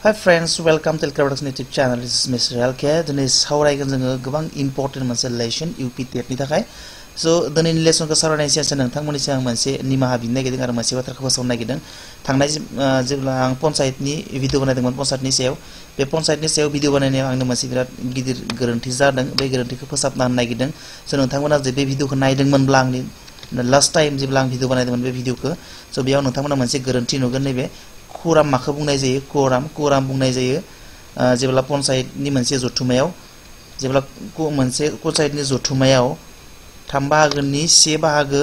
Hi friends, welcome to Production YouTube channel. This is Mr. Helke. Today सावरायगोन जोङो गोबां important मोनसे lesson UP टेट नि थाखाय. So दिनैनि लेसनखौ सावरायनायनि सिगां नोंथांमोननि सिगां मोनसे निमाहा बिनो नागिरदों आरो मोनसे बाथ्राखौ फोसावनो नागिरदों. थांनाय जेब्ला आं पन्चायतनि भिडिअ बानायदोंमोन पन्चायतनि सायाव बे पन्चायतनि सायाव भिडिअ बानायनायाव आंनो मोनसे बिराद गिदिर गोरोन्थि जादों. बे गोरोन्थिखौ फोसाबना होनो नागिरदों. So नोंथांमोना जे बे भिडिअखौ नायदोंमोनब्ला आंनि लास्ट टाइम जेब्ला आं भिडिअ बानायदोंमोन बे भिडिअखौ so बेयाव नोंथांमोना मोनसे गोरोन्थि नुगोन नैबे खौराम माखौ बुंनाय जायो खौराम बुंनाय जायो जेब्ला पन्चायतनि मोनसे जथुमायाव जेब्ला मोनसे पन्चायतनि जथुमायाव 3 बाहागोनि 1 बाहागो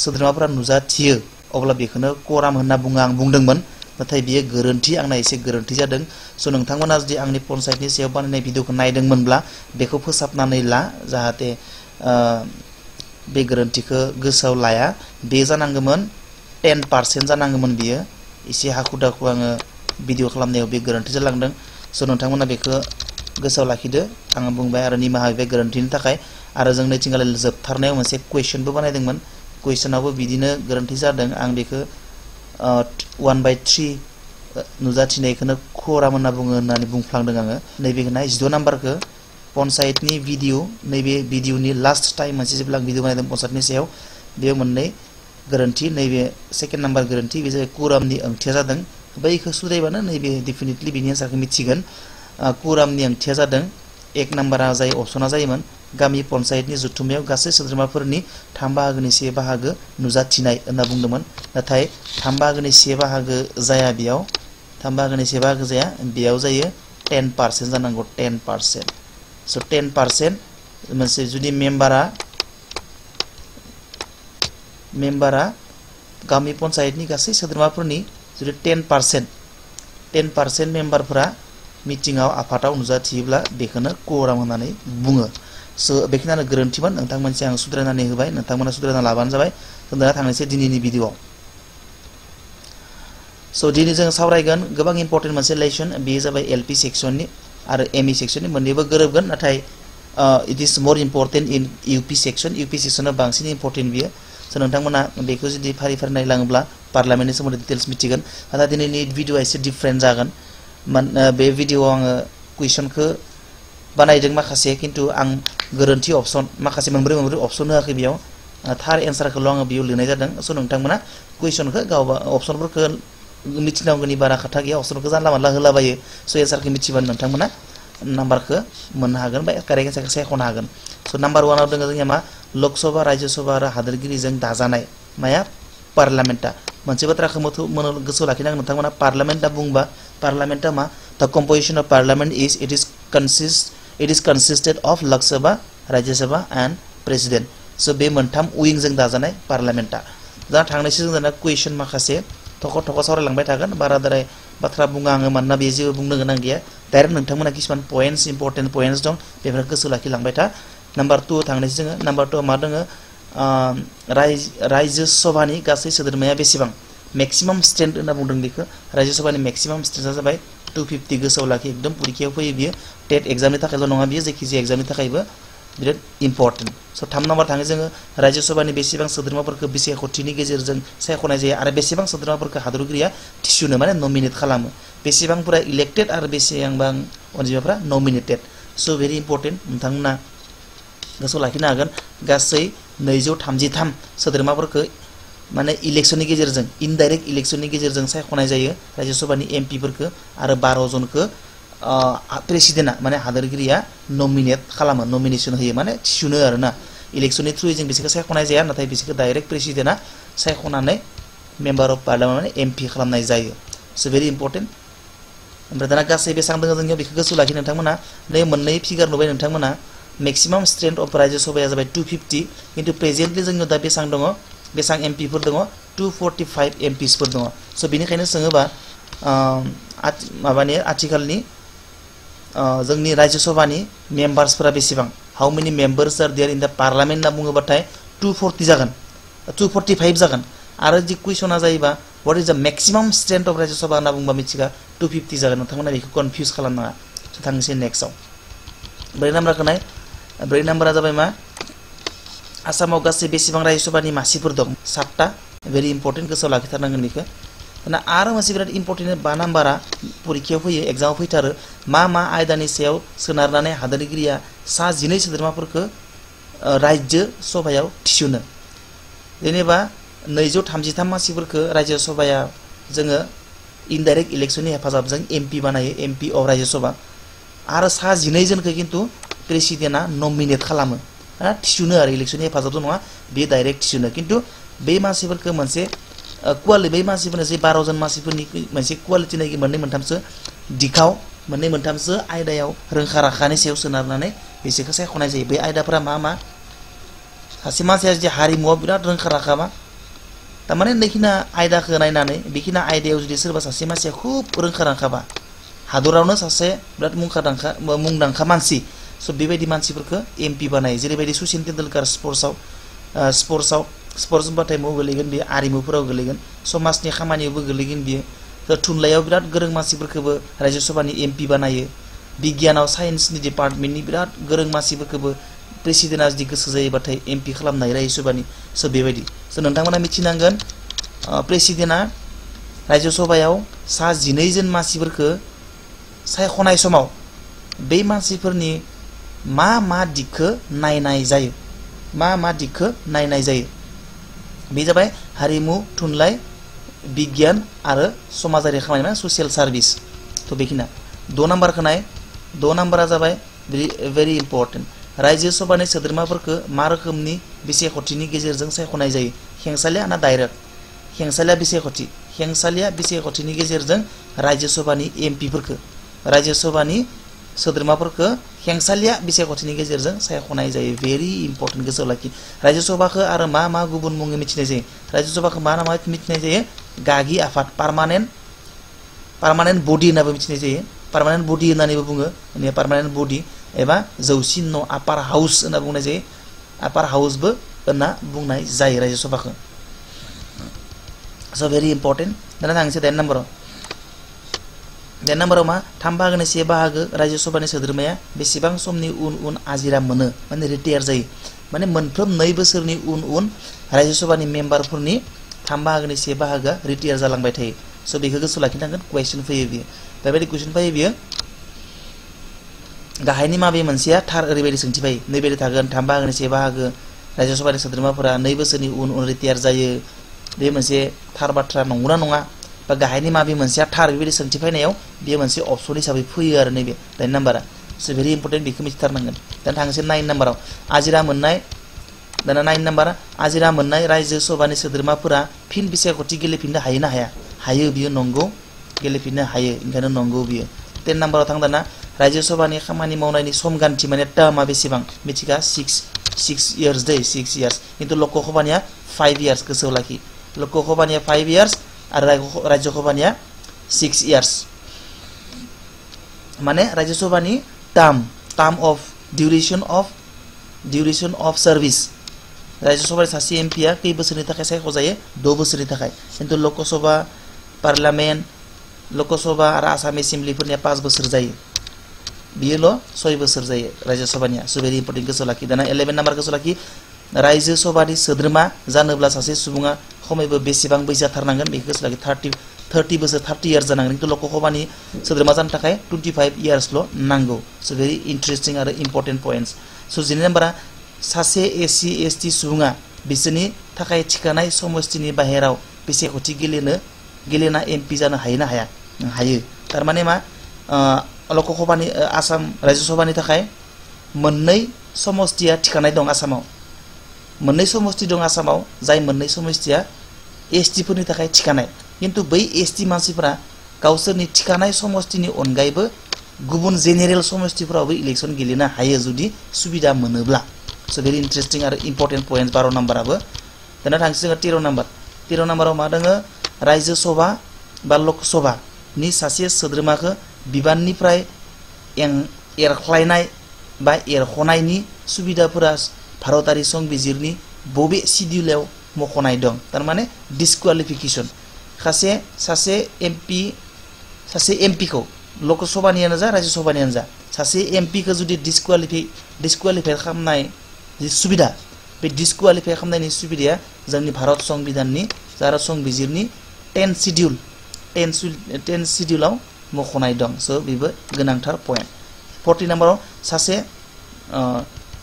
सोद्रोमाफोरा नुजाथियो अब्ला बेखौनो खौराम होनना बुङो आं बुंदोंमोन नाथाय बियो गोरोन्थि आंना एसे गोरोन्थि जादों सो नोंथांमोना जुदि आंनि पन्चायतनि सायाव बानायनाय भिडिअखौ नायदोंमोनब्ला बेखौ फोसाबनानै ला जाहाथे बे गोरोन्थिखौ गोसोआव लाया बे जानांगौमोन 10% जानांगौमोन बियो एसे हाखु दाखु आङो भिडिअ खालामनायाव बे गोरोन्थि जालांदों सो नोंथांमोना बेखौ गोसोआव लाखिदो आं बुंबाय आरो निमाहा बे गोरोन्थिनि थाखाय आरो जों नैथिंगाल जोबथारनायाव मोनसे क्वेश्चनबो बानायदोंमोन क्वेश्चनावबो बिदिनो गोरोन्थि जादों आं बेखौ 1/3 नुजाथिनायखौनो खौराम होनना बुङो होननानै बुंफ्लांदों आङो नैबेखौ नाय 16 नाम्बारखौ पन्चायतनि भिडिअ नैबे भिडिअनि लास्ट टाइम मोनसे जेब्ला भिडिअ बानायदों पन्चायतनि सायाव बेयाव मोननै गोरोन्थि नैबे सेकेन्ड नाम्बार गोरोन्थि बे जाबाय खौरामनि ओंथिया जादों बैखौ सुद्रायबानो नैबे डेफिनेटलि बिनि आन्सारखौ मिथिगोन खौरामनि ओंथिया जादों 1 नाम्बारा जाय अपसना जायोमोन गामि पन्चायतनि जथुमायाव गासै सोद्रोमाफोरनि 3 बाहागोनि 1 बाहागो नुजाथिनाय होनना बुंदोंमोन नाथाय 3 बाहागोनि 1 बाहागो जाया बेयाव 3 बाहागोनि 1 बाहागो जाया बेयाव जायो 10% जानांगौ 10% सो 10% मोनसे जुदि मेम्बारा गामि पन्चायतनि गासै सोद्रोमाफोरनि जुदि 10% मेम्बारफोरा मिटिंआव आफादाव नुजाथियोब्ला बेखौनो खौराम होननानै बुङो सो बेखिनियानो गोरोन्थिमोन नोंथांमोनसे आं सुद्रायनानै होबाय नोंथांमोना सुद्रायना लाबानो जाबाय दा थांनोसै दिनैनि भिडिअआव सो दिनै जों सावरायगोन गोबां इम्पोर्टेन्ट मोनसे लेसन बेयो जाबाय एलपि सेक्सननि आरो एमइ सेक्सननि मोननैबो गोरोबगोन नाथाय it is more important in UP सेक्सना बांसिन इम्पोर्टेन्ट बियो सो नोंथांमोना बेखौ जुदि फारि नायलाङोब्ला पार्लामेन्टनि सोमोन्दै डिटेल्स मिथिगोन नाथाय दिनैनि भिडिअआ एसे डिफरेन्ट जागोन बे भिडिअआव आङो कुइसनखौ बानायदों माखासे खिन्थु आं गोरोन्थि अपसन माखासे मोनब्रै अपसन होआखै बेयाव थार एन्सारखौल' आङो बेयाव लिरनाय जादों सो नोंथांमोना कुइसनखौ गावबा अपसनफोरखौ मिथिनांगौनि बारा खोथा गैया अपसनखौ जानला मानला होलाबायो सो एन्सारखौ मिथिबानो नोंथांमोना नाम्बारखौ मोननो हागोन बा कारेक्ट एन्सारखौ सायख'नो हागोन सो नाम्बार 1 आव दङ जोंनिया मा लकसभा राज्यसभा आरो हादोरगिरिजों दाजानाय माया पार्लामेन्टआ मोनसे बाथ्राखौ गोसोआव लाखिनांगोन नोंथांमोना पार्लामेन्टआ बुंबा पार्लामेन्टआ मा द composition of parliament it is consisted of Lok Sabha Rajya Sabha and president सो बे मोनथाम उइंजों दाजानाय पार्लामेन्टआ दा थांनायसो जों दाना कुइसन माखासे थख' सावरायलांबाय थागोन बाराद्राय बाथ्रा बुङा आङो मानोना बे जेबो बुंनो गोनां गैया डाइरेक्ट नोंथांमोना किसुमान पइन्ट्स इम्पोर्टेन्ट पइन्ट्स दं बेफोरखौ गोसोआव लाखिलांबाय था नाम्बार 2 थांनायसो जोङो नाम्बार 2 मा दङ राज्यसभानि गासै सोद्रोमाया बेसेबां मेक्सिमाम स्ट्रेंथ होनना बुंदों बेखौ राज्यसभानि मेक्सिमाम स्ट्रेंथआ जाबाय 250 गोसोआव लाखि एकदम परीक्षायाव फैयो बियो टेट एग्जामनि थाखायल' नङा बियो जायखिजाया एग्जामनि थाखायबो बिराद इम्पोर्टेन्ट सो 3 नाम्बार थाङो जोङो राज्यसभानि बेसेबां सोद्रोमाफोरखौ बिसायख'थिनि गेजेरजों सायख'नाय जायो आरो बेसेबां सोद्रोमाफोरखौ हादरगिरिया थिसुनो माने नमिनेट खालामो बेसेबांफोरा इलेक्टेड आरो बेसेबां अनजिमाफोरा नमिनेटेड सो भेरि इम्पोर्टेन्ट नोंथांमोना गोसोआव लाखिनो हागोन गासै 233 सोद्रोमाफोरखौ माने इलेक्शननि गेजेरजों इनडाइरेक्ट इलेक्शननि गेजेरजों सायख'नाय जायो राज्यसभानि एमपिफोरखौ आरो 12 जनखौ प्रेसिडेन्टआ माने हादोरगिरिया नमिनेट खालामो नमिनेशन होयो माने थिसुनो आरोना इलेक्शननि थ्रुयै जों बिसोरखौ सायख'नाय जाया नाथाय बिसोरखौ डाइरेक्ट प्रेसिडेन्टआ सायख'नानै मेम्बार अफ पार्लामेन्ट माने एमपि खालामनाय जायो सो भेरि इम्पोर्टेन्ट ओमफ्राय दाना गासै बेसेबां दङ जोंनियाव बेखौ गोसोआव लाखि नोंथांमोना नै मोननै फिगार नुबाय नोंथांमोना मेक्सिमाम स्ट्रेंथ अफ राज्यसभाया जाबाय 250 खिन्थु प्रेजेन्टलि जोंनियाव दा बेसेबां दङ बेसेबां एमपिफोर दङ 245 एमपिसफोर दङ सो बेनिखायनो सोङोबा माबानि आथिखालनि जोंनि राज्यसभानि मेम्बार्सफोरा बेसेबां हाउ मेनि members R there in the parliament होनना बुङोबाथाय 240 जागोन 245 जागोन आरो जि कुइसना जायोबा व्हाट इज द मेक्सिमाम स्ट्रेंथ अफ राज्यसभा होनना बुंबा मिथिगा 250 जागोन नोंथांमोना बेखौ कनफ्यूज खालामनाङा सो थांनोसै नेक्स्टआव 4 नाम्बारखौ नाय 4 नाम्बारा जाबाय मा आसामाव गासै बेसेबां राज्यसभानि मासिफोर दं 7टा भेरि इम्पोर्टेन्ट गोसोआव लाखिथारनांगोन बेखौ दाना आरो मोनसे बिराद इम्पर्टेन्ट 5 नाम्बारा परीक्षायाव फैयो एग्जामाव फैथारो मा आयदानि सायाव सोनारनानै हादोरगिरिया सा 12 सोद्रोमाफोरखौ राज्यो सभायाव थिसनो जेनेबा 233 मानसिफोरखौ राज्यो सभाया जोङो इनडाइरेक्ट इलेक्शननि हेफाजाबजों एमपि बानायो एमपि अफ राज्यो सभा आरो सा 12 जनखौ खिन्थु प्रेसिडेन्टआ नमिनेट खालामो थिसनो आरो इलेक्शननि हेफाजाबजों नङा बे डाइरेक्ट थिसनो खिन्थु बे मानसिफोरखौ मोनसे क्वालिटी बै मानसिफोरनो जे 12 जन मानसिफोरनि मोनसे क्वालिटी नायि मोननै मोनथामसो दिखाव मोननै मोनथामसो आयदायाव रोंखा राखानि सायाव सोनारनानै बिसोरखौ सायख'नाय जायो बे आयदाफोरा मा सासे मानसिया जुदि हारिमुआव बिराद रोंखा राखाबा तारमाने नैखिना आयदाखौ नायनानै बेखिना आयदायाव जुदि सोरबा सासे मानसिया खुब रोंखा राखाबा हादरावनो सासे बिराद मुंदांखा मानसि स' बेबायदि मानसिफोरखौ एमपि बानायो जेरैबायदि सचिन तेन्दुलकार स्पर्ट्स होनबाथाय माव गोलैगोन बियो आरिमुफोराव गोलैगोन समाजनि खामानियावबो गोलैगोन बियो थुनलाइयाव बिराद गोरों मानसिफोरखौबो राज्यो सभानि एमपि बानायो बिगियानाव साइन्सनि डिपार्टमेन्टनि बिराद गोरों मानसिफोरखौबो प्रेसिडेन्टआ जुदि गोसो जायोबाथाय एमपि खालामनो हायो राज्यो सभानि स' बेबायदि स' नोंथांमोना मिथिनांगोन प्रेसिडेन्टआ राज्यो सभायाव सा 12 जन मानसिफोरखौ सायख'नाय समाव बे मानसिफोरनि मा दिगखौ नायनाय जायो मा दिगखौ नायनाय जायो बे जाबाय हारिमु थुनलाइ बिगियान आरो समाजारि खामानि माने ससियेल सार्भिस थ' बेखिना 6 नाम्बारखौ नाय 6 नाम्बारा जाबाय भेरि इम्पर्टेन्ट राज्यो सभानि सोद्रोमाफोरखौ मा रोखोमनि बिसायख'थिनि गेजेरजों सायख'नाय जायो खेंसालिया ना डाइरेक्ट खेंसालिया बिसायख'थिनि गेजेरजों राज्यो सभानि एमपिफोरखौ राज्यो सभानि सोद्रोमाफोरखौ खेंसालिया बिसायख'थिनि गेजेरजों सायख'नाय जायो भेरि इम्पर्टेन्ट गोसोआव लाखि राज्यो सभाखौ आरो मा गुबुन मुङै मिथिनाय जायो राज्यो सभाखौ मा मिथिनाय जायो गागि आफाद पार्मानेन्ट बडि होननाबो मिथिनाय जायो पार्मानेन्ट बडि होननानैबो बुङो माने पार्मानेन्ट बडि एबा जौसिन न' आपार हाउस होनना बुंनाय जायो आपार हाउसबो होनना बुंनाय जायो राज्यो सभाखौ स' भेरि इम्पर्टेन्ट दाना थांनोसै 10 नाम्बाराव मा 3 बाहागोनि 1 बाहागो राज्यो सभानि सोद्रोमाया बेसेबां समनि उन आजिरा मोनो माने रिटायार जायो माने मोनफ्रोम 2 बोसोरनि उन राज्यो सभानि मेम्बारफोरनि 3 बाहागोनि 1 बाहागोआ रिटायार जालांबाय थायो स' बेखौ गोसोआव लाखिनांगोन कुवेश्चन फैयो बियो बेबायदि कुवेश्चन फैयो बियो गाहायनि माबे मोनसेया थार ओरैबायदि सोंथि फैयो नैबायदि थागोन 3 बाहागोनि 1 बाहागो राज्यो सभानि सोद्रोमाफोरा 2 बोसोरनि उन रिटायार जायो बे मोनसे थार बाथ्रा नंगौना नङा बा गाहायनि माबे मोनसेया थार बेबायदि सोंथि फैनायाव बेयो मोनसे अपसन हिसाबै फैयो आरो नैबे 9 नाम्बारा स' भेरि इम्पर्टेन्ट बेखौ मिथिथारनांगोन दाना थांनोसै 9 नाम्बाराव आजिरा मोननाय दाना 9 नाम्बार आजिरा मोननाय राज्यो सभानि सोद्रोमाफोरा फिन बिसायख'थि गेलेफिननो हायो ना हाया हायो बियो नंगौ गेलेफिननो हायो ओंखायनो नंगौ बियो 10 नाम्बाराव थां दाना राज्यो सभानि खामानि मावनायनि समगान्थि माने टार्मआ बेसेबां मिथिगा 6 इयार्स दै 6 इयार्स खिन्थु लकसभानिया 5 इयार्स गोसोआव लाखि लकसभानिया 5 इयार्स आरो राज्यो सभानिया 6 इयार्स माने राज्यो सभानि term of duration of service राज्यो सभानि सासे एमपिया खै बोसोरनि थाखाय सायख'जायो 6 बोसोरनि थाखाय खिन्थु लकसभा पार्लियामेन्ट लकसभा आरो आसाम एसेम्ब्लिफोरनिया 5 बोसोर जायो बियोल' 6 बोसोर जायो राज्यो सभानिया स' भेरि इम्पर्टेन्ट गोसोआव लाखि दाना 11 नाम्बार गोसोआव लाखि राज्यो सभानि सोद्रोमा जानोब्ला सासे सुबुङा खमैबो बेसेबां बैसो जाथारनांगोन बेखौ गोसोआव लाखि 30 बोसोर 30 इयार्स जानांगोन खिन्थु लकसभानि सोद्रोमा जानो थाखाय 25 इयार्सल' नांगौ स' भेरि इन्टारेस्टिं आरो इम्पर्टेन्ट पइन्ट्स स' 12 नाम्बारा सासे एससि एसटि सुबुङा बिसोरनि थाखाय थिखानाय समस्थिनि बाहेराव बिसायख'थि गेलेना एमपि जानो हायो ना हाया हायो थारमाने मा लकसभानि आसाम राज्यो सभानि थाखाय मोननै समस्थिया थिखानाय दं आसामाव मोननै समस्ति दं आसामाव जाय मोननै समस्तिया एसटिफोरनि थाखाय थिखानाय किन्तु बै एसटि मानसिफोरा गावसोरनि थिखानाय समस्तिनि अनगायैबो गुबुन जेनेरेल समस्तिफोरावबो इलेक्शन गेलेनो हायो जुदि सुबिदा मोनोब्ला स' भेरि इन्टारेस्टिं आरो इम्पर्टेन्ट पइन्ट 12 नाम्बाराबो दाना थांसै जोङो 13 नाम्बाराव मा दङ राज्यो सभा बा लकसभानि सासे सोद्रोमाखौ बिबाननिफ्राय एरख्लायनाय बा एरख'नायनि सुबिदाफोरा भारतारि संबिजिरनि बबे सिडिउलाव मख'नाय दं थारमाने डिसक्वालिफिकेसन सासे एमपिखौ लकसभानियानो जा राज्यो सभानियानो जा सासे एमपिखौ जुदि डिसक्वालिफाइ खालामनाय जि सुबिदा बे डिसक्वालिफाइ खालामनायनि सुबिदाया जोंनि भारत संबिधाननि भारत संबिजिरनि 10 सिडिउल 10 शिड्यूलाव मख'नाय दं स' बेबो गोनांथार पॉइंट 40 नम्बराव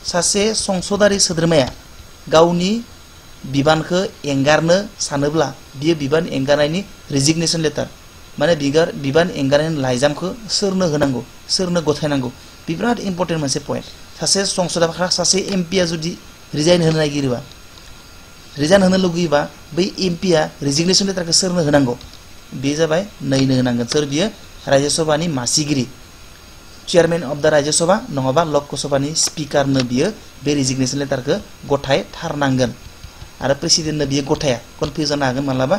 सासे संसदारि सोद्रोमाया गावनि बिबानखौ एंगारनो सानोब्ला बियो बिबान एंगारनायनि रेजिगनेशन लेटार माने बिबान एंगारनायनि लाइजामखौ सोरनो होनांगौ सोरनो गथायनांगौ बे बिराद इम्पोर्टेन्ट मोनसे पॉइंट सासे संसदा सासे एमपीआ जुदि रिजाइन होनो नागिरोबा रिजाइन होनो लुगैयोबा बै एमपीआ रेजिगनेशन लेटारखौ सोरनो होनांगौ बे जाबाय नैनो होनांगोन सोर बियो राज्य सभानि मासिगिरि चेयरमैन ऑफ द राज्य सभा नङाबा लोकसभानि स्पीकारनो बियो बे रेजिगनेशन लेटारखौ गथाय थारनांगोन आरो प्रेसिडेन्टनो बियो गथाया कनफ्यूज जानो हागोन मालाबा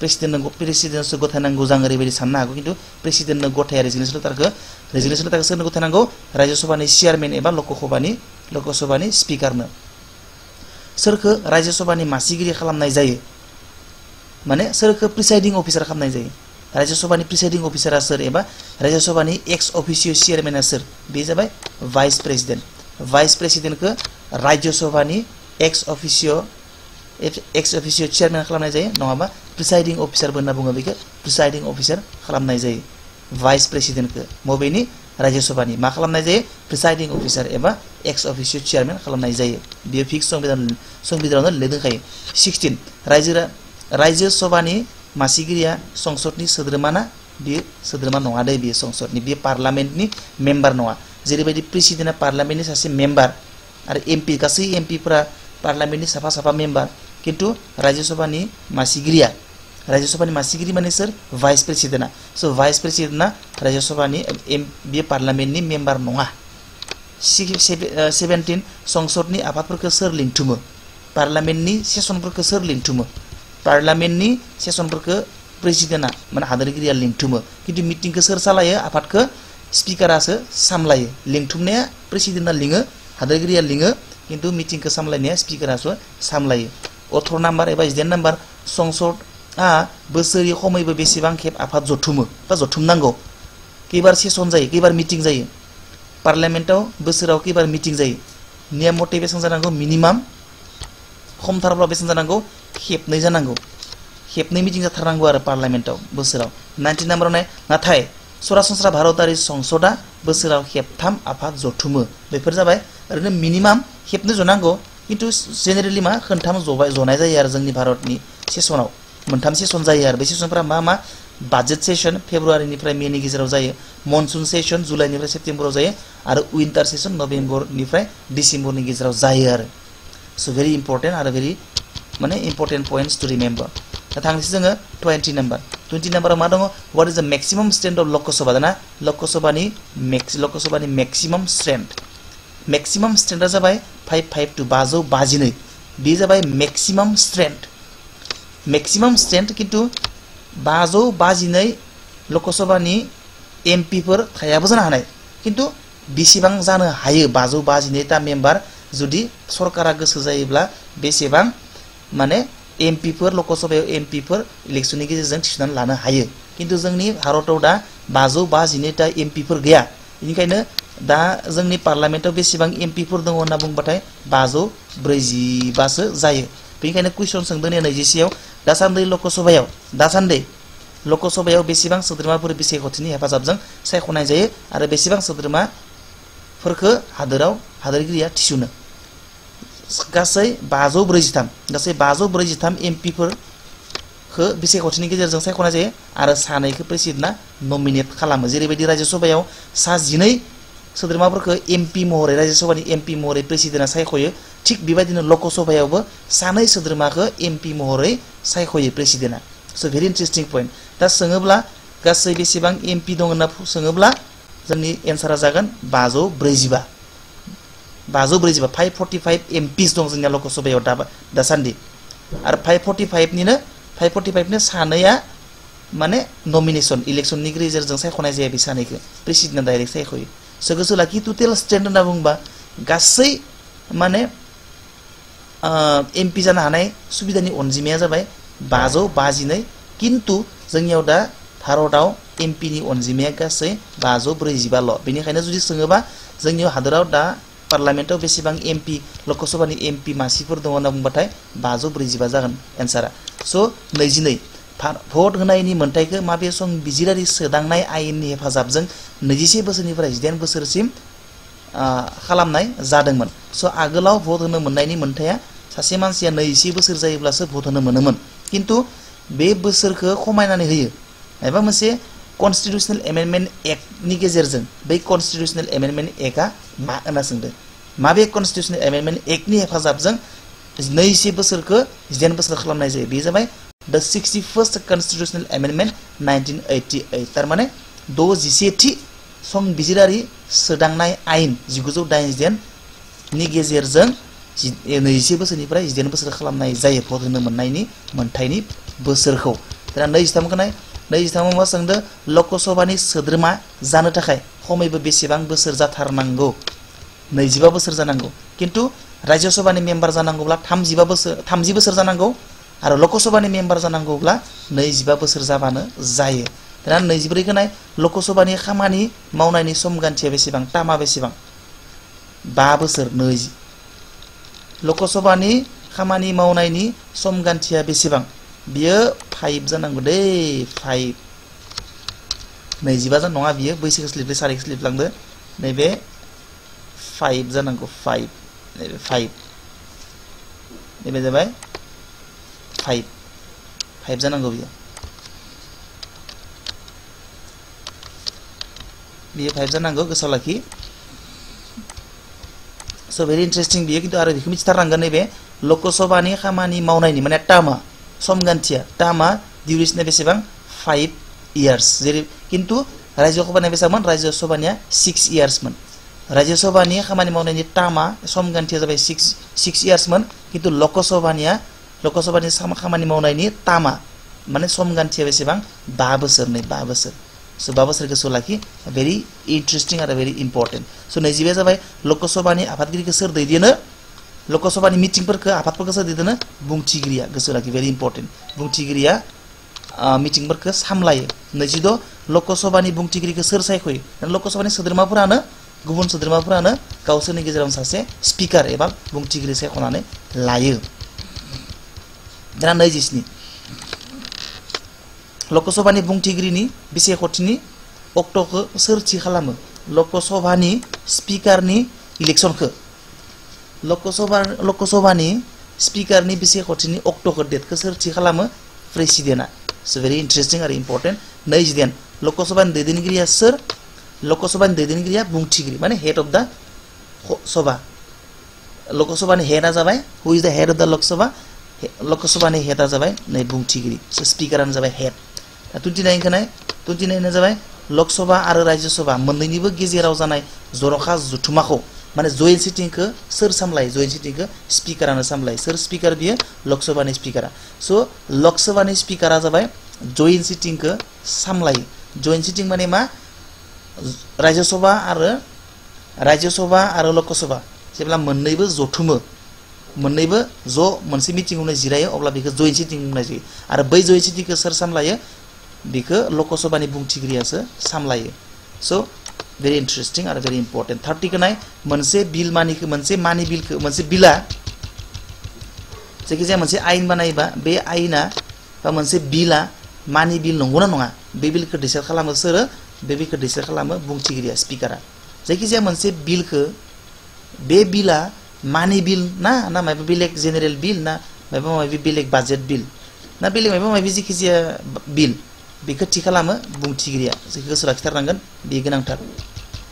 प्रेसिडेन्टसो गथायनांगौ जां ओरैबायदि साननो हागौ किन्तु प्रेसिडेन्टनो गथाया रेजिगनेशन लेटारखौ सोरनो गथायनांगौ राज्य सभानि चेयरमैन एबा लोकसभानि स्पीकारनो सोरखौ राज्य सभानि मासिगिरि खालामनाय जायो माने सोरखौ प्रिसाइडिं अफिसार खालामनाय जायो राज्य सभानि प्रिसाइडिं अफिसारा सोर एबा राज्य सभानि एक्स अफिसियो चेयरमैना सोर बे जाबाय वाइस प्रेसिडेन्टखौ राज्य सभानि एक्स अफिसियो चेयरमैन खालामनाय जायो नङाबा प्रिसाइडिं अफिसारबो होनना बुङो बेखौ प्रिसाइडिं अफिसार खालामनाय जायो वाइस प्रेसिडेन्टखौ मबेनि राज्य सभानि मा खालामनाय जायो प्रिसाइडिं अफिसार एबा एक्स अफिसियो चेयरमैन खालामनाय जायो बियो फिक्स संबिधानावनो लिरदोंखायो 16 राज्य सभानि मासिगिरिया संसदनि सोद्रोमाना बियो सोद्रोमा नङा दे बियो संसदनि बियो पार्लियामेन्टनि मेम्बार नङा जेरैबायदि प्रेसिडेन्टआ पार्लियामेन्टनि सासे मेम्बार आरो एमपी गासै एमपीफोरा पार्लियामेन्टनि साफा मेम्बार किन्तु राज्य सभानि मासिगिरि माने सोर वाइस प्रेसिडेन्टआ स' वाइस प्रेसिडेन्टआ राज्य सभानि बियो पार्लियामेन्टनि मेम्बार नङा 17 संसदनि आफादफोरखौ सोर लिंथुमो पार्लियामेन्टनि सेसनफोरखौ सोर लिंथुमो पार्लियामेन्टनि सेसनफोरखौ प्रेसिडेन्टआ माने हादोरगिरिया लिंथुमो किन्तु मिटिंखौ सोर सालायो आफादखौ स्पीकारासो सामलायो लिंथुमनाया प्रेसिडेन्टआ लिङो हादोरगिरिया लिङो किन्तु मिटिंखौ सामलायनाया स्पीकारासो सामलायो 18 नम्बर एबा 19 नम्बर संसदआ बोसोरै खमैबो बेसेबां खेब आफाद जथुमो बा जथुमनांगौ खैबार सेसन जायो खैबार मिटिं जायो पार्लियामेन्टआव बोसोराव खैबार मिटिं जायो नियम मथे बेसेबां जानांगौ मिनिमाम खमथारब्ला बेसेबां जानांगौ खेबनै जानांगौ खेबनै मिटिं जाथारनांगौ आरो पार्लियामेन्टआव बोसोराव 19 नम्बराव नाथाय सरासनस्रा भारतारि संसदआ बोसोराव खेबथाम आफाद जथुमो बेफोर जाबाय ओरैनो मिनिमाम खेबनै जनांगौ किन्तु जेनेरेलि मा खोनथाम जनाय जायो आरो जोंनि भारतनि सेसनाव मोनथाम सेसन जायो आरो बे सेसनफोरा मा बाजेट सेसन फेब्रुवारिनिफ्राय मेनि गेजेराव जायो मनसुन सेसन जुलाइनिफ्राय सेप्तेम्बराव जायो आरो विन्टार सेसन नभेम्बरनिफ्राय डिसेम्बरनि गेजेराव जायो आरो स' भेरि इम्पर्टेन्ट आरो भेरि माने इम्पर्टेन्ट पॉइंट्स टु रिमेम्बर दा थांनोसै जोङो 20 नम्बराव मा दङ व्हाट इज द मैक्सिमम स्ट्रेंथ अफ लोकसभा दाना लोकसभानि मैक्सिमम स्ट्रेंथआ जाबाय 552 552 बे जाबाय मैक्सिमम स्ट्रेंथ किन्तु 552 लोकसभानि एमपीफोर थायाबो जानो हानाय किन्तु बेसेबां जानो हायो 552 ता मेम्बार जुदि सरकारा गोसो जायोब्ला बेसेबां माने एमपीफोर लोकसभायाव एमपीफोर इलेक्शननि गेजेरजों थिसननानै लानो हायो किन्तु जोंनि भारताव दा 552 ता एमपीफोर गैया बेनिखायनो दा जोंनि पार्लियामेन्टआव बेसेबां एमपीफोर दङ होनना बुंबाथाय 545सो जायो बेनिखायनो कुइसन सोंदों 21आव दासान्दि लोकसभायाव बेसेबां सोद्रोमाफोर बिसायख'थिनि हेफाजाबजों सायख'नाय जायो आरो बेसेबां सोद्रोमाफोरखौ हादोरगिरिया थिसनो गासै 543 एमपीफोरखौ बिसायख'थिनि गेजेरजों सायख'नाय जायो आरो सानैखौ प्रेसिडेन्टआ नमिनेट खालामो जेरैबायदि राज्य सभायाव 12 सोद्रोमाफोरखौ एमपी महरै राज्य सभानि एमपी महरै प्रेसिडेन्टआ सायख'यो थिक बेबायदिनो लोकसभायावबो 2 सोद्रोमाखौ एमपी महरै सायख'यो प्रेसिडेन्टआ स' भेरि इन्टारेस्टिं पॉइंट दा सोङोब्ला गासै बेसेबां एमपी दं होनना सोङोब्ला जोंनि एन्सारा जागोन 545 एमपिस दं जोंनिया लोकसभायाव दासान्दि आरो 545 सानैया माने नमिनेशन इलेक्शननि गेजेरजों सायख'नाय जाया बे सानैखौ प्रेसिडेन्टआ डाइरेक्ट सायख'यो स' गोसो लाखि टटेल स्ट्रेंथ होनना बुंबा गासै माने एमपी जानो हानाय सुबिदानि अनजिमाया जाबाय 552 किन्तु जोंनियाव दा भारताव एमपीनि अनजिमाया गासै 545ल' बेनिखायनो जुदि सोङोबा जोंनियाव हादोराव दा पार्लियामेन्टआव बेसेबां एमपी लोकसभानि एमपी मासिफोर दङ होनना बुंबाथाय 545 जागोन एन्सारा स' 22 भट होनायनि मोनथायखौ माबे संबिजिरारि सोदांनाय आयेननि हेफाजाबजों 21 बोसोरनिफ्राय 18 बोसोरसिम खालामनाय जादोंमोन स' आगोलाव भट होनो मोननायनि मोनथाया सासे मानसिया 21 बोसोर जायोब्लासो भट होनो मोनोमोन किन्तु बे बोसोरखौ खमायनानै होयो एबा मोनसे कन्स्टिट्यूशनल एमेन्डमेन्ट एक्टनि गेजेरजों बै कन्स्टिट्यूशनल एमेन्डमेन्ट एक्टआ मा होनना सोंदों माबे कन्स्टिट्यूशनल एमेन्डमेन्ट एक्टनि हेफाजाबजों 21 बोसोरखौ 18 बोसोर खालामनाय जायो बे जाबाय द 61st कन्स्टिट्यूशनल एमेन्डमेन्ट 1988 तारमाने 61थि संबिजिरारि सोदांनाय आयेन 1988 नि गेजेरजों 21 बोसोरनिफ्राय 18 बोसोर खालामनाय जायो भट होनो मोननायनि मोनथायनि बोसोरखौ दा 23 मा सोंदों लकसभानि सोद्रोमा जानो थाखाय खमैबो बेसेबां बोसोर जाथारनांगौ 25 बोसोर जानांगौ किन्तु राज्य सभानि मेम्बार जानांगौब्ला 30 बोसोर जानांगौ आरो लकसभानि मेम्बार जानांगौब्ला 25 बोसोर जाबानो जायो दा 24 खौ नाय लकसभानि खामानि मावनायनि समगान्थिया बेसेबां टामा बेसेबां 5 बोसोर 20 लकसभानि खामानि मावनायनि समगान्थिया बेसेबां बियो 5 जानांगौ दे 5 25 नङा बियो बैसोखौ स्लिपले सारिखौ स्लिपलांदो नैबे 5 जानांगौ 5 नैबे 5 नैबे जाबाय 5 जानांगौ बियो 5 जानांगौ गोसोआव लाखि स' भेरि इन्टारेस्टिं बियो किन्तु आरो बेखौ मिथिथारनांगोन नैबे लकसभानि खामानि मावनायनि माने टार्मा समगान्थिया टार्मा डिउरेसना बेसेबां 5 इयार्स जेरै किन्तु राज्य सभानिया बेसेबांमोन राज्य सभानिया 6 इयार्समोन राज्य सभानि खामानि मावनायनि टार्मा समगान्थिया जाबाय 6 इयार्समोन किन्तु लकसभानि खामानि मावनायनि टार्मा माने समगान्थिया बेसेबां 5 बोसोर स' 5 बोसोर गोसोआव लाखि भेरि इन्टारेस्टिं आरो भेरि इम्पर्टेन्ट स' 25 जाबाय लकसभानि आफादगिरिखौ सोर दैदेनो लकसभानि मिटिंफोरखौ आफादफोरखौ सोर दैदेनो बुंथिगिरिया गोसोआव लाखि भेरि इम्पर्टेन्ट बुंथिगिरिया मिटिंफोरखौ सामलायो 26 लकसभानि बुंथिगिरिखौ सोर सायख'यो लकसभानि सोद्रोमाफोरानो गुबुन सोद्रोमाफोरानो गावसोरनि गेजेराव सासे स्पिकार एबा बुंथिगिरि सायख'नानै लायो दा 27 लकसभानि बुंथिगिरिनि बिसायख'थिनि अक्ट'खौ सोर थि खालामो लकसभानि स्पिकारनि इलेक्सनखौ लकसभानि स्पिकारनि बिसायख'थिनि अक्ट'खौ डेटखौ सोर थि खालामो प्रेसिडेन्टआ स' भेरि इन्टारेस्टिं आरो इम्पर्टेन्ट 29 लकसभानि दैदेनगिरिया सोर लकसभानि दैदेनगिरिया बुंथिगिरि माने हेड अफ द सभा लकसभानि हेडआ जाबाय हु इज द हेड अफ द लकसभानि हेडआ जाबाय नै बुंथिगिरि स' स्पिकारानो जाबाय हेड 29 खौ नाय 29 जाबाय लकसभा आरो राज्य सभा मोन्नैनिबो गेजेराव जानाय जर'खा जथुमाखौ माने जयेन्ट सिटिंखौ सोर सामलायो जयेन्ट सिटिंखौ स्पिकारानो सामलायो सोर स्पिकार बियो लकसभानि स्पिकारा स' लकसभानि स्पिकारा जाबाय जयेन्ट सिटिंखौ सामलायो जयेन्ट सिटिं माने मा राज्य सभा आरो लकसभा जेब्ला मोन्नैबो जथुमो मोन्नैबो ज' मोनसे मिटिंआवनो जिरायो अब्ला बेखौ जयेन्ट सिटिं बुंनाय जायो आरो बै जयेन्ट सिटिंखौ सोर सामलायो बेखौ लकसभानि बुंथिगिरियासो सामलायो स' भेरि इन्टारेस्टिं आरो भेरि इम्पर्टेन्ट 30 खौ नाय मोनसे बिला जायखिजाया मोनसे आयेन बानायोबा बे आयेना बा मोनसे बिला मानि बिल नंगौना नङा बे बिलखौ डिसाइड खालामो सोरो बे बिलखौ डिसाइड खालामो बुंथिगिरिया स्पिकारा जायखिजाया मोनसे बिलखौ बे बिला मानि बिल ना माबा बेलेग जेनेरेल बिल ना माबा माबि बेलेग बाजेट बिल ना बेलेग माबा माबि जायखिजाया बिल बेखौ थि खालामो बुंथिगिरिया जायखौ गोसोआव लाखिथारनांगोन बे गोनांथार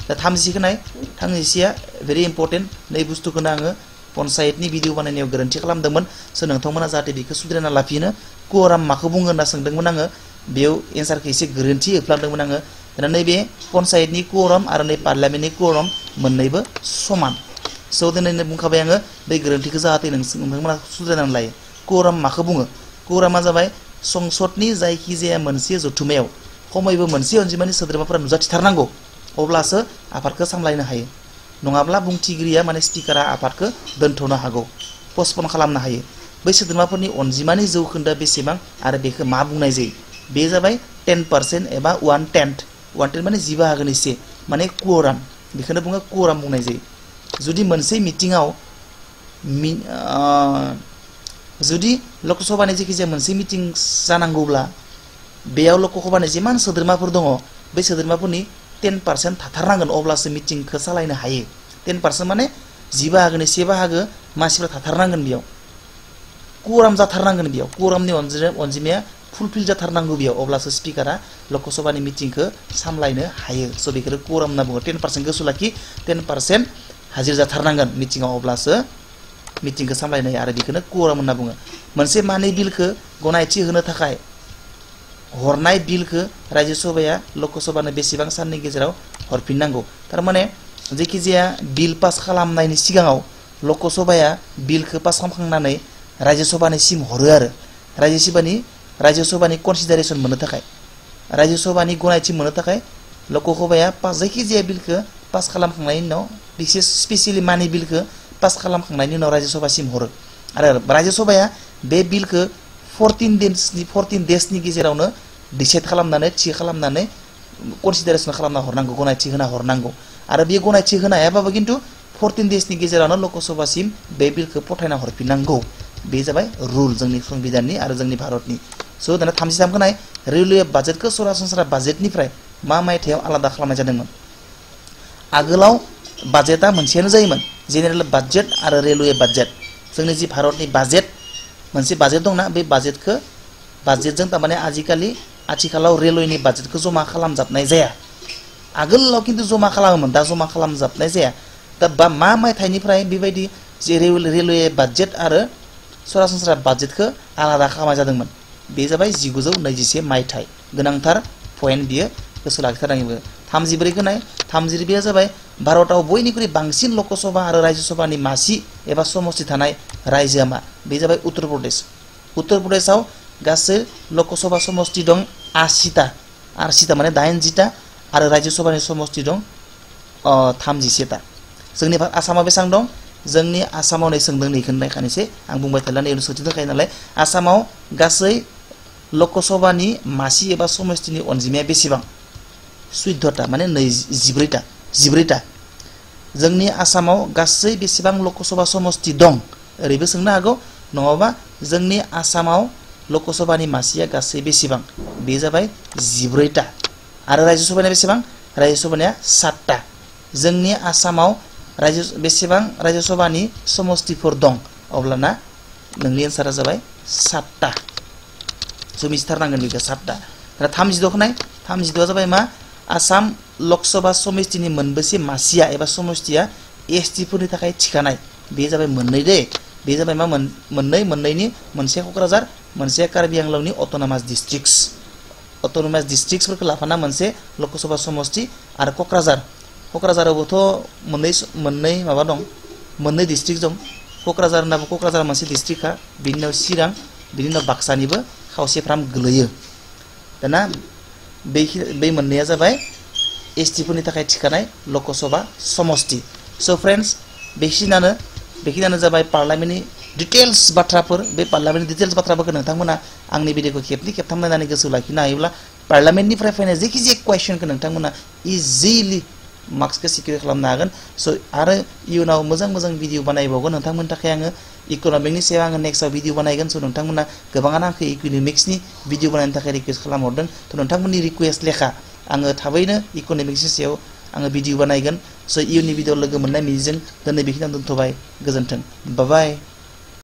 दा 30 खौ नाय 30आ भेरि इम्पर्टेन्ट नै बुस्थुखौनो आङो पन्सायतनि भिडिअ बानायनायाव गोरोन्थि खालामदोंमोन स' नोंथांमोना जाहाथे बेखौ सुद्रायना लाफिनो कुवराम माखौ बुङो होनना सोंदोंमोन आङो बेयाव एन्सारखौ एसे गोरोन्थि होफ्लांदोंमोन आङो दा नैबे पन्सायतनि कुवराम आरो नै पार्लियामेन्टनि कुवराम मोन्नैबो समान स' दिनैनो बुंखाबाय आङो बे गोरोन्थिखौ जाहाथे नोंथांमोना सुद्रायनानै लायो कुवराम माखौ बुङो कुवरामा जाबाय संसदनि जायखिजाया मोनसे जथुमायाव खमैबो मोनसे अनजिमानि सोद्रोमाफोरा नुजाथिथारनांगौ अब्लासो आफादखौ सामलायनो हायो नङाब्ला बुंथिगिरिया माने स्पिकारा आफादखौ दोनथ'नो हागौ पस्टपन खालामनो हायो बै सोद्रोमाफोरनि अनजिमानि जौखोन्दोआ बेसेबां आरो बेखौ मा बुंनाय जायो बे जाबाय 10% एबा 1/10 माने 10 बाहागोनि 1 माने कुवराम बेखौनो बुङो कुवराम बुंनाय जायो जुदि मोनसे मिटिंआव जुदि लक सभानि जायखिजाया मोनसे मिटिं जानांगौब्ला बेयाव लक सभानि जिमान सोद्रोमाफोर दङ बे सोद्रोमाफोरनि 10% थाथारनांगोन अब्लासो मिटिंखौ सालायनो हायो 10% माने 10 बाहागोनि 1 बाहागो मानसिफोरा थाथारनांगोन बेयाव कुराम जाथारनांगोन बेयाव कुरामनि अनजिमाया फुलफिल जाथारनांगौ बेयाव अब्लासो स्पिकारा लक सभानि मिटिंखौ सामलायनो हायो स' बेखौ कुराम होनना बुङो 10% गोसो लाखि 10% हाजिर जाथारनांगोन मिटिंआव अब्लासो मिटिंखौ सामलायनो हायो आरो बेखौनो कुराम होनना बुङो मोनसे मानि बिलखौ गनायथि होनो थाखाय हरनाय बिलखौ रायजो सभाया लक सभानो बेसेबां साननि गेजेराव हरफिननांगौ थारमाने जायखिजाया बिल पास खालामनायनि सिगाङाव लक सभाया बिलखौ पास खालामखांनानै रायजो सभानिसिम हरो आरो रायजो सभानि कनसिडारेसन मोननो थाखाय रायजो सभानि गनायथि मोननो थाखाय लक सभाया जायखिजाया बिलखौ पास खालामखांनायनि उनाव बिसेस स्पेसियली मानि बिलखौ पास खालामखांनायनि उनाव रायजो सभासिम हरो आरो रायजो सभाया बे बिलखौ 14 डेसनि गेजेरावनो डिसाइड खालामनानै थि खालामनानै कनसिडारेसन खालामना हरनांगौ गनायथि होना हरनांगौ आरो बे गनायथि होनो हायाबाबो किन्तु 14 डेसनि गेजेरावनो लक सभासिम बे बिलखौ पठायना हरफिननांगौ बे जाबाय रुल जोंनि संबिधाननि आरो जोंनि भारतनि स' दाना 33 खौ नाय रेलवे बाजेटखौ सरासनस्रा बाजेटनिफ्राय मा मायथाइयाव आलादा खालामनाय जादोंमोन आगोलाव बाजेटआ मोनसेयानो जायोमोन जेनेरेल बाजेट आरो रेलवे बाजेट जोंनि जि भारतनि बाजेट मोनसे बाजेट दंना बे बाजेटजों तारमाने आथिखालाव रेलवेनि बाजेटखौ जमा खालामजाबनाय जाया आगोलाव किन्तु जमा खालामोमोन दा जमा खालामजाबनाय जाया दा मा मायथाइनिफ्राय बेबायदि जे रेलवे बाजेट आरो सरासनस्रा बाजेटखौ आलादा खालामनाय जादोंमोन बे जाबाय 1921 मायथाइ गोनांथार पइन्ट बियो गोसो लाखिथारनांगौ 34 खौ नाय 34 जाबाय भारताव बयनिख्रुइ बांसिन लक सभा आरो रायजो सभानि मासि एबा समष्टि थानाय रायजोआ मा बे जाबाय उत्तर प्रदेशआव गासै लक सभा समष्टि दं 80टा माने 80टा आरो रायजो सभानि समष्टि दं 31टा जोंनि आसामाव बेसेबां दं जोंनि आसामाव नै सोंदों नैखौनो नायखानोसै आं बुंबाय थाला नै सोंथि दंखायो नालाय आसामाव गासै लक सभानि मासि एबा समष्टिनि अनजिमाया बेसेबां 14टा माने 14टा जोंनि आसामाव गासै बेसेबां लक सभा समष्टि दं ओरैबो सोंनो हागौ नङाबा जोंनि आसामाव लक सभानि मासिया गासै बेसेबां बे जाबाय 14टा आरो रायजो सभानिया बेसेबां रायजो सभानिया 7टा जोंनि आसामाव बेसेबां रायजो सभानि समष्टिफोर दं अब्लाना नोंनि एन्सारा जाबाय 7टा स' मिथिथारनांगोन बेखौ 7टा दा 32 खौ नाय 32आ जाबाय मा आसाम लक सभा समष्टिनि मोनबेसे मासिया एबा समष्टिया एसटिफोरनि थाखाय थिखानाय बे जाबाय मोननै दे बे जाबाय मा मोननैनि मोनसे क'क्राझार मोनसे कार्बि आंलंनि अट'नमास डिस्ट्रिक्टसफोरखौ लाफाना मोनसे लक सभा समष्टि आरो क'क्राझारावबोथ' मोननै माबा दं मोननै डिस्ट्रिक्ट दं क'क्राझार मोनसे डिस्ट्रिक्टखा बिनि उनाव चिरां बिनि उनाव बाक्सानिबो खावसेफ्राम गोलैयो दाना बे मोननैया जाबाय एसटिफोरनि थाखाय थिखानाय लक सभा समष्टि स' फ्रेन्ड्स बेखिनियानो जाबाय पार्लामेन्टनि डिटेल्स बाथ्राफोर बे पार्लामेन्टनि डिटेल्स बाथ्राफोरखौ नोंथांमोना आंनि भिडिअखौ खेबनै खेबथाम नायनानै गोसोआव लाखिनो हायोब्ला पार्लामेन्टनिफ्राय फैनाय जायखिजाया कुवेसनखौ नोंथांमोना इजिलि मार्क्सखौ सिकिउर खालामनो हागोन स' आरो इयुनाव मोजां भिडिअ बानायबावगोन नोंथांमोननि थाखाय आङो इक'नमिक्सनि सायाव आङो नेक्स्टआव भिडिअ बानायगोन स' नोंथांमोना गोबाङानो आंखौ इक'नमिक्सनि भिडिअ बानायनो थाखाय रिकुवेस्ट खालामहरदों थ' नोंथांमोननि रिकुवेस्ट लेखा आङो थाबैनो इक'नमिक्सनि सायाव आङो भिडिअ बानायगोन स' इयुननि भिडिअ लोगो मोननाय मिजिंजों दिनै बेखिनियाव दोनथ'बाय गोजोन्थों बाय